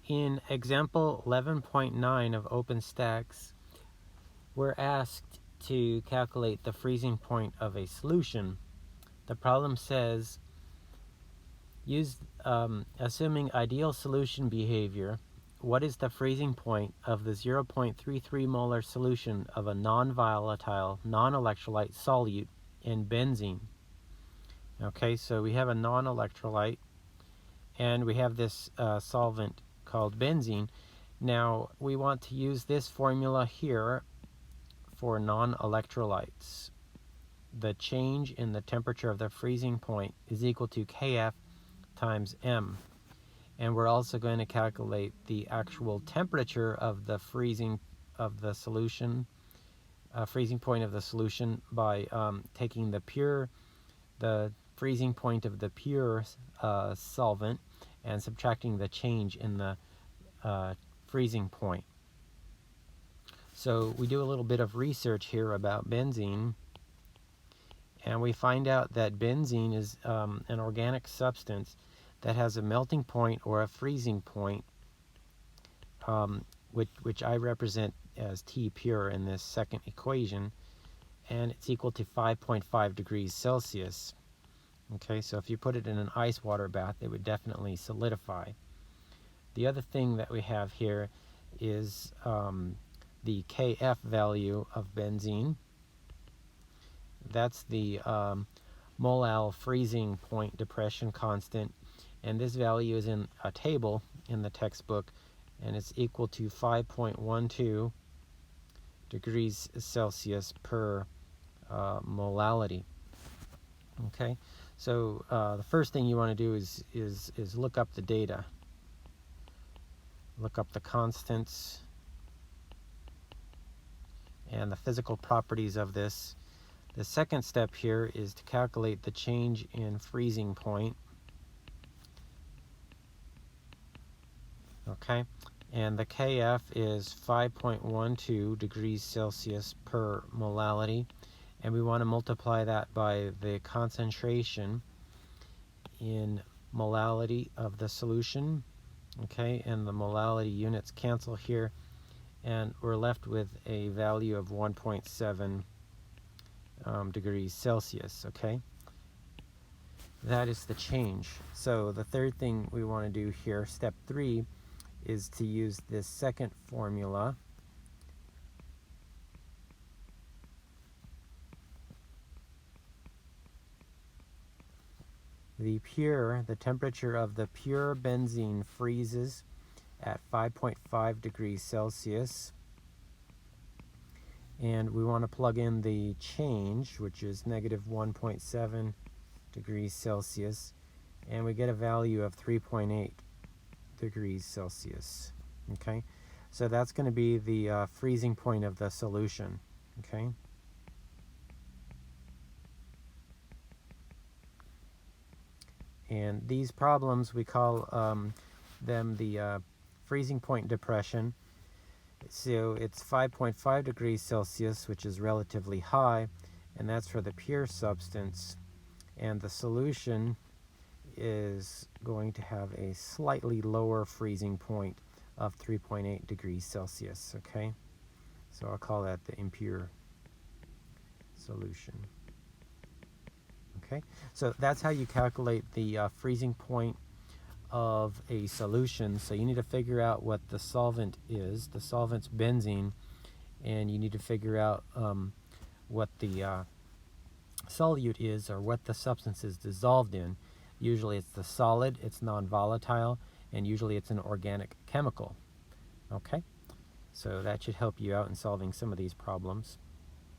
In example 11.9 of OpenStax, we're asked to calculate the freezing point of a solution. The problem says, assuming ideal solution behavior, what is the freezing point of the 0.33 molar solution of a non-volatile, non-electrolyte solute in benzene? Okay, so we have a non-electrolyte, and we have this solvent called benzene. Now, we want to use this formula here for non-electrolytes. The change in the temperature of the freezing point is equal to Kf times m. And we're also going to calculate the actual temperature of the freezing of the solution, freezing point of the solution by taking the freezing point of the pure solvent and subtracting the change in the freezing point. So we do a little bit of research here about benzene, and we find out that benzene is an organic substance that has a melting point or a freezing point, which I represent as T pure in this second equation, and it's equal to 5.5 degrees Celsius. Okay, so if you put it in an ice water bath, it would definitely solidify. The other thing that we have here is the Kf value of benzene. That's the molal freezing point depression constant, and this value is in a table in the textbook, and it's equal to 5.12 degrees Celsius per molality. Okay, so the first thing you want to do is look up the data. Look up the constants and the physical properties of this. The second step here is to calculate the change in freezing point. Okay, and the Kf is 5.12 degrees Celsius per molality, and we want to multiply that by the concentration in molality of the solution. Okay, and the molality units cancel here, and we're left with a value of 1.7 degrees Celsius. Okay, that is the change. So the third thing we want to do here, step 3, is to use this second formula. The temperature of the pure benzene freezes at 5.5 degrees Celsius. And we want to plug in the change, which is negative 1.7 degrees Celsius. And we get a value of 3.8 degrees Celsius. Okay, so that's going to be the freezing point of the solution. Okay. And these problems, we call them the freezing point depression. So it's 5.5 degrees Celsius, which is relatively high, and that's for the pure substance. And the solution is going to have a slightly lower freezing point of 3.8 degrees Celsius. Okay, so I'll call that the impure solution. Okay, so that's how you calculate the freezing point of a solution. So you need to figure out what the solvent is. The solvent's benzene, and you need to figure out what the solute is, or what the substance is dissolved in. Usually it's the solid, it's non-volatile, and usually it's an organic chemical. Okay, so that should help you out in solving some of these problems.